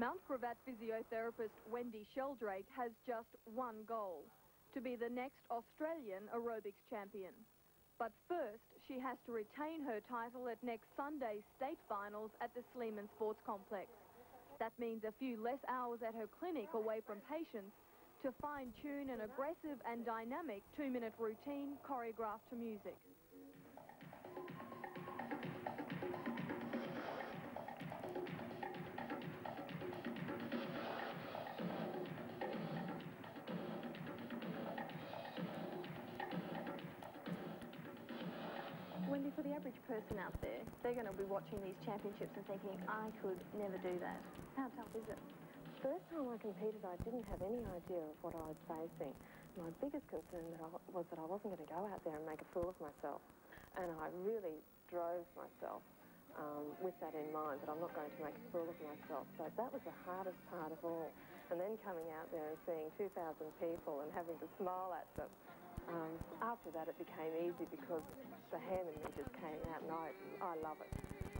Mount Gravatt physiotherapist Wendy Sheldrake has just one goal: to be the next Australian aerobics champion. But first, she has to retain her title at next Sunday's state finals at the Sleeman Sports Complex. That means a few less hours at her clinic away from patients to fine-tune an aggressive and dynamic 2-minute routine choreographed to music. Wendy, for the average person out there, they're going to be watching these championships and thinking, I could never do that. How tough is it? First time I competed, I didn't have any idea of what I was facing. My biggest concern was that I wasn't going to go out there and make a fool of myself. And I really drove myself with that in mind, that I'm not going to make a fool of myself. So that was the hardest part of all. And then coming out there and seeing 2,000 people and having to smile at them. After that, it became easy because the ham in me just came out, and I love it.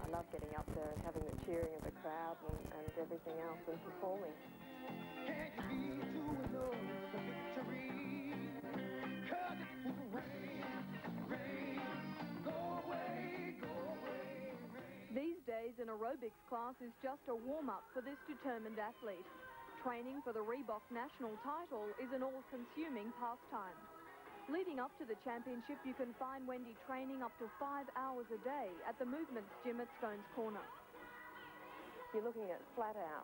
I love getting up there and having the cheering of the crowd and everything else and performing. These days, an aerobics class is just a warm-up for this determined athlete. Training for the Reebok national title is an all-consuming pastime. Leading up to the championship, you can find Wendy training up to 5 hours a day at the Movements Gym at Stones Corner. You're looking at flat out,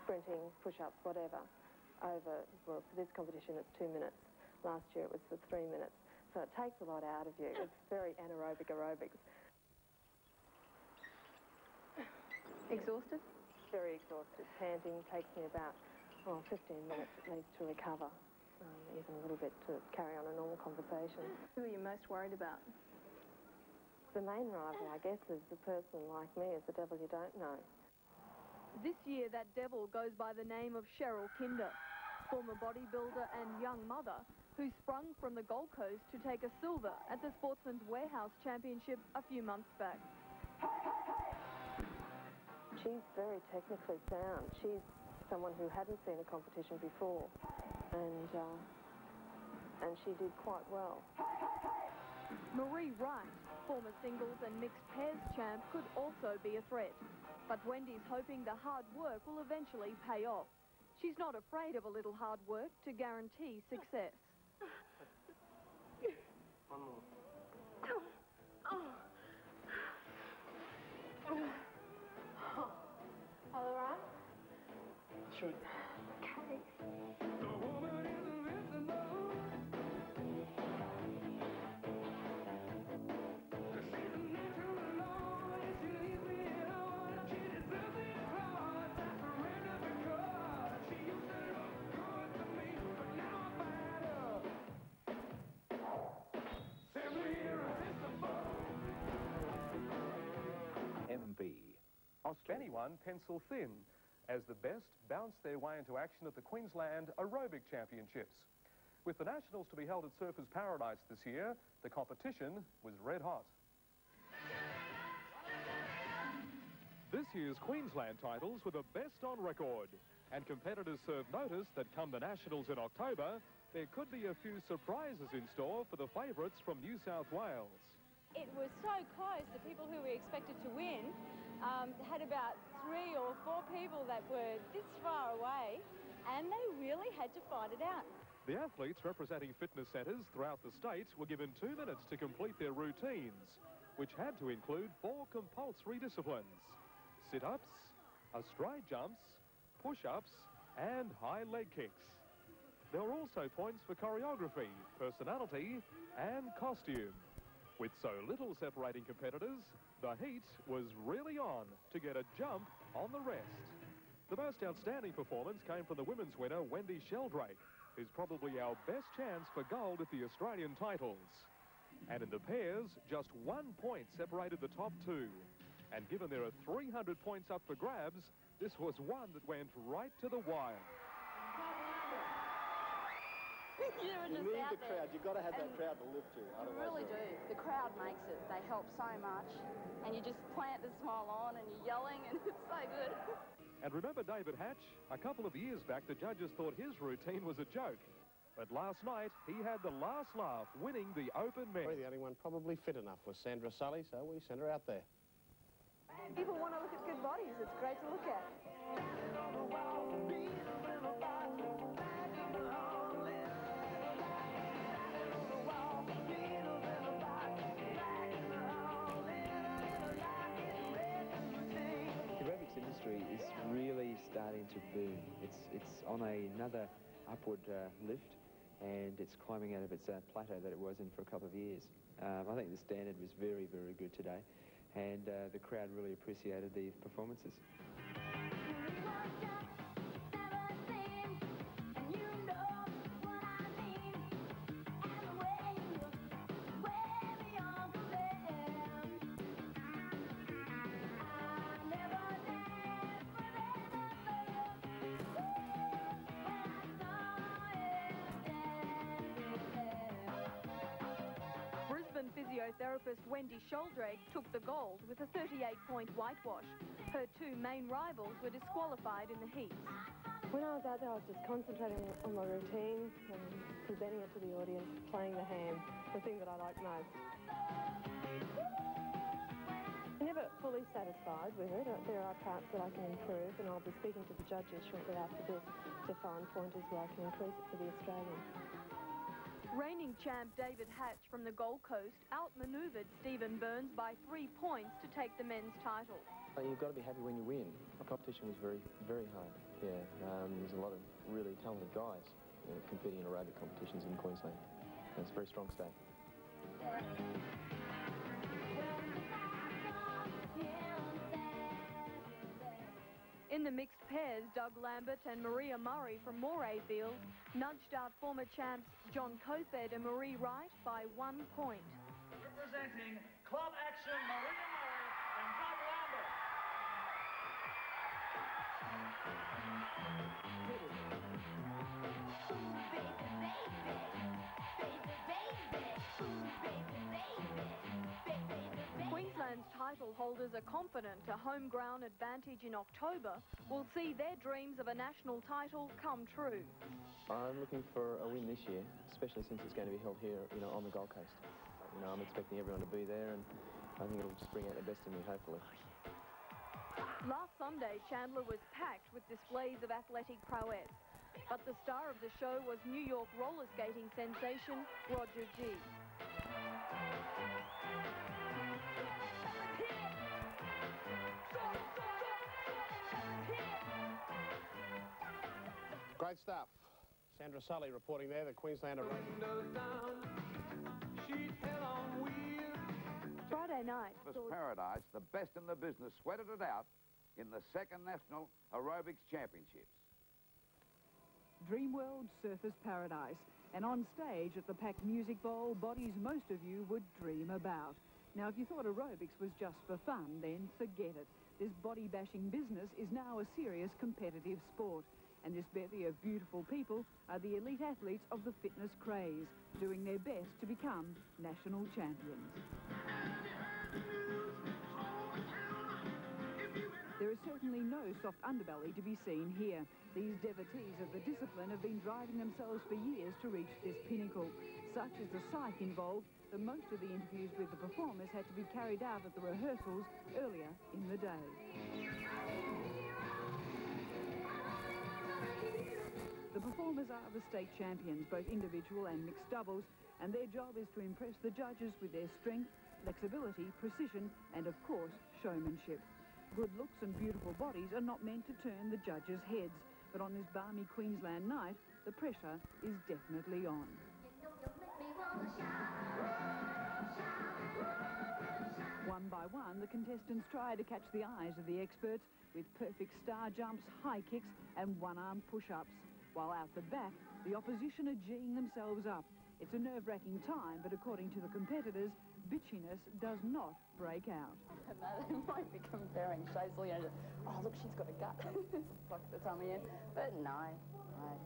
sprinting, push-ups, whatever, over, well, for this competition it's 2 minutes. Last year it was for 3 minutes. So it takes a lot out of you. It's very anaerobic aerobics. Exhausted? Very exhausted. Panting takes me about 15 minutes at least to recover. Even a little bit to carry on a normal conversation. Who are you most worried about? The main rival, I guess, is the person like me, is the devil you don't know. This year, that devil goes by the name of Cheryl Kinder, former bodybuilder and young mother who sprung from the Gold Coast to take a silver at the Sportsman's Warehouse Championship a few months back. She's very technically sound. She's someone who hadn't seen a competition before. And she did quite well. Marie Wright, former singles and mixed pairs champ, could also be a threat. But Wendy's hoping the hard work will eventually pay off. She's not afraid of a little hard work to guarantee success. One more. All right? Should. Okay. Anyone pencil thin, as the best bounced their way into action at the Queensland Aerobic Championships. With the Nationals to be held at Surfers Paradise this year, the competition was red hot. This year's Queensland titles were the best on record, and competitors served notice that come the Nationals in October, there could be a few surprises in store for the favourites from New South Wales. It was so close. The people who we expected to win had about 3 or 4 people that were this far away, and they really had to fight it out. The athletes representing fitness centres throughout the state were given 2 minutes to complete their routines, which had to include 4 compulsory disciplines: sit-ups, astride jumps, push-ups and high leg kicks. There were also points for choreography, personality and costume. With so little separating competitors, the heat was really on to get a jump on the rest. The most outstanding performance came from the women's winner, Wendy Sheldrake, who's probably our best chance for gold at the Australian titles. And in the pairs, just 1 point separated the top 2. And given there are 300 points up for grabs, this was one that went right to the wire. You were You just need out the crowd. there. You've got to have that And crowd to lift you. You Otherwise really do. The crowd makes it. They help so much. And you just plant the smile on and you're yelling and it's so good. And remember David Hatch? A couple of years back, the judges thought his routine was a joke. But last night, he had the last laugh, winning the Open Men. The only one probably fit enough was Sandra Sully, so we sent her out there. People want to look at good bodies. It's great to look at. The aerobics industry is really starting to boom. It's on another upward lift, and it's climbing out of its plateau that it was in for a couple of years. I think the standard was very, very good today, and the crowd really appreciated the performances. Brisbane physiotherapist Wendy Sheldrake took the gold with a 38-point whitewash. Her two main rivals were disqualified in the heats. When I was out there, I was just concentrating on my routine and presenting it to the audience, playing the hand, the thing that I like most. I'm never fully satisfied with it. There are parts that I can improve, and I'll be speaking to the judges shortly after this to find pointers where I can increase it for the Australians. Reigning champ David Hatch from the Gold Coast outmanoeuvred Stephen Burns by 3 points to take the men's title. You've got to be happy when you win. The competition was very, very hard. Yeah, there's a lot of really talented guys competing in aerobic competitions in Queensland. And it's a very strong state. In the mixed pairs, Doug Lambert and Maria Murray from Morayfield nudged out former champs John Kofed and Marie Wright by 1 point. Representing Club Action, Maria Murray and Doug Lambert. Queensland's title holders are confident a home ground advantage in October will see their dreams of a national title come true. I'm looking for a win this year, especially since it's going to be held here, on the Gold Coast. I'm expecting everyone to be there, and I think it'll just bring out the best in me, hopefully. Last Sunday, Chandler was packed with displays of athletic prowess. But the star of the show was New York roller skating sensation Roger G. Great stuff. Sandra Sully reporting there, the Queenslander. Friday night. Paradise, the best in the business, sweated it out in the second National Aerobics Championships. Dreamworld Surfers Paradise, and on stage at the packed music bowl, bodies most of you would dream about. Now, if you thought aerobics was just for fun, then forget it. This body-bashing business is now a serious competitive sport. And this bevy of beautiful people are the elite athletes of the fitness craze, doing their best to become national champions. There is certainly no soft underbelly to be seen here. These devotees of the discipline have been driving themselves for years to reach this pinnacle. Such is the psyche involved that most of the interviews with the performers had to be carried out at the rehearsals earlier in the day. The performers are the state champions, both individual and mixed doubles, and their job is to impress the judges with their strength, flexibility, precision, and of course, showmanship. Good looks and beautiful bodies are not meant to turn the judges' heads, but on this balmy Queensland night, the pressure is definitely on. One by one, the contestants try to catch the eyes of the experts with perfect star jumps, high kicks, and one-arm push-ups. While out the back, the opposition are geeing themselves up. It's a nerve-wracking time, but according to the competitors, bitchiness does not break out. They might be comparing shapely and oh look, she's got a gut. Like the time of year. But no,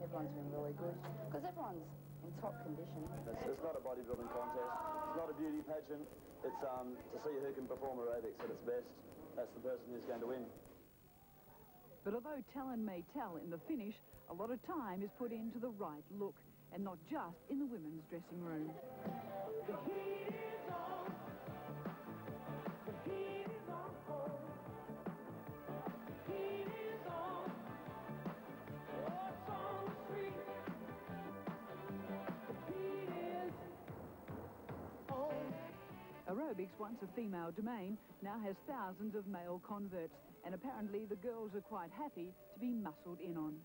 everyone's been really good because everyone's in top condition. It's not a bodybuilding contest. It's not a beauty pageant. It's to see who can perform aerobics at its best. That's the person who's going to win. But although talent may tell in the finish, a lot of time is put into the right look, and not just in the women's dressing room. The heat is on. The heat is on. The heat is on. What's on the street? The heat is on. Aerobics, once a female domain, now has thousands of male converts, and apparently the girls are quite happy to be muscled in on.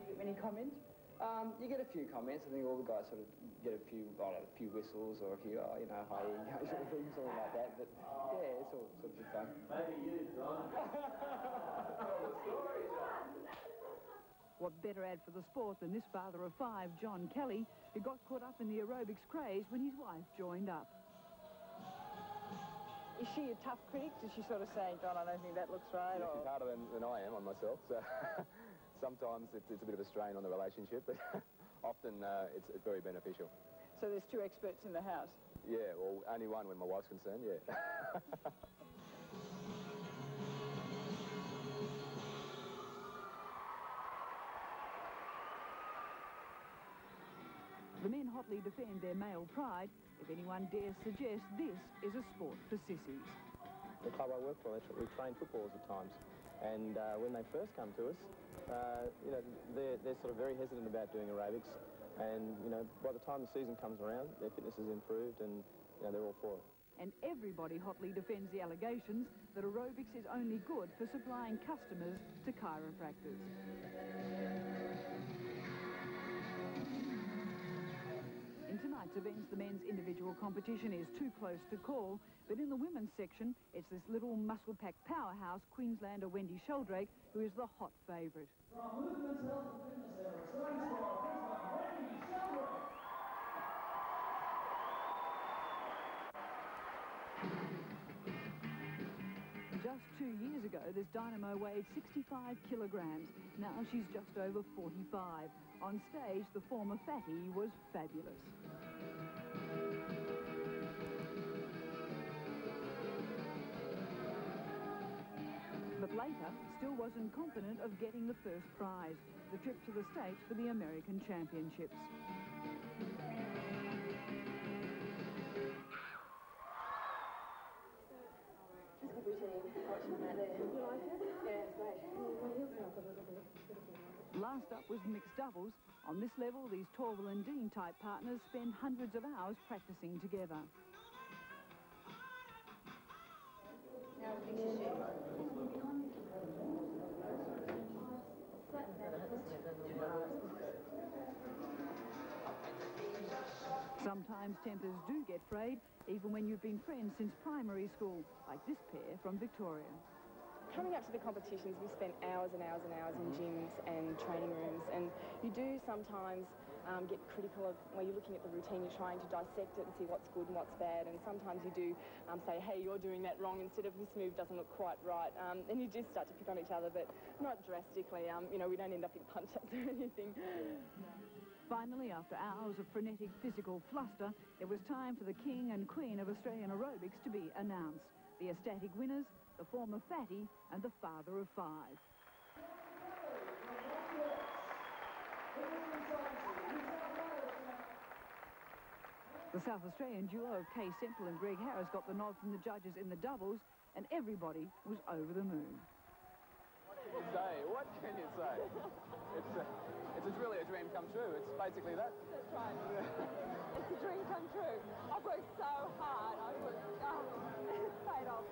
You get many comments? You get a few comments. I think all the guys sort of get a few, a few whistles or a few, hi, sort of things, something like that. But yeah, it's all sort of good fun. Maybe you, John. What better ad for the sport than this father of 5, John Kelly, who got caught up in the aerobics craze when his wife joined up. Is she a tough critic? Does she sort of say, John, I don't think that looks right? Yeah, she's harder than I am on myself, so sometimes it's a bit of a strain on the relationship, but often it's very beneficial. So there's 2 experts in the house? Yeah, well, only one when my wife's concerned, yeah. The men hotly defend their male pride. If anyone dares suggest this is a sport for sissies. The club I work for, we train footballers at times, and when they first come to us, they're sort of very hesitant about doing aerobics, and by the time the season comes around, their fitness is improved, and they're all for it. And everybody hotly defends the allegations that aerobics is only good for supplying customers to chiropractors. In tonight's events, the men's individual competition is too close to call, but in the women's section, it's this little muscle-packed powerhouse, Queenslander Wendy Sheldrake, who is the hot favourite. Just 2 years ago, this dynamo weighed 65 kilograms. Now she's just over 45. On stage, the former fatty was fabulous. But later, still wasn't confident of getting the first prize, the trip to the States for the American Championships. Last up was mixed doubles. On this level, these Torval and Dean type partners spend hundreds of hours practicing together. Sometimes tempers do get frayed, even when you've been friends since primary school, like this pair from Victoria. Coming up to the competitions, we spend hours and hours and hours in gyms and training rooms, and you do sometimes get critical of where you're looking at the routine, you're trying to dissect it and see what's good and what's bad, and sometimes you do say, hey, you're doing that wrong, instead of this move doesn't look quite right, and you do start to pick on each other, but not drastically. We don't end up in punch-ups or anything. Finally, after hours of frenetic physical fluster, it was time for the king and queen of Australian aerobics to be announced. The ecstatic winners, the former fatty and the father of 5. The South Australian duo of Kay Semple and Greg Harris got the nod from the judges in the doubles, and everybody was over the moon. What can you say? It's really a dream come true. It's basically that. That's right. It's a dream come true. I've worked so hard. It's paid off.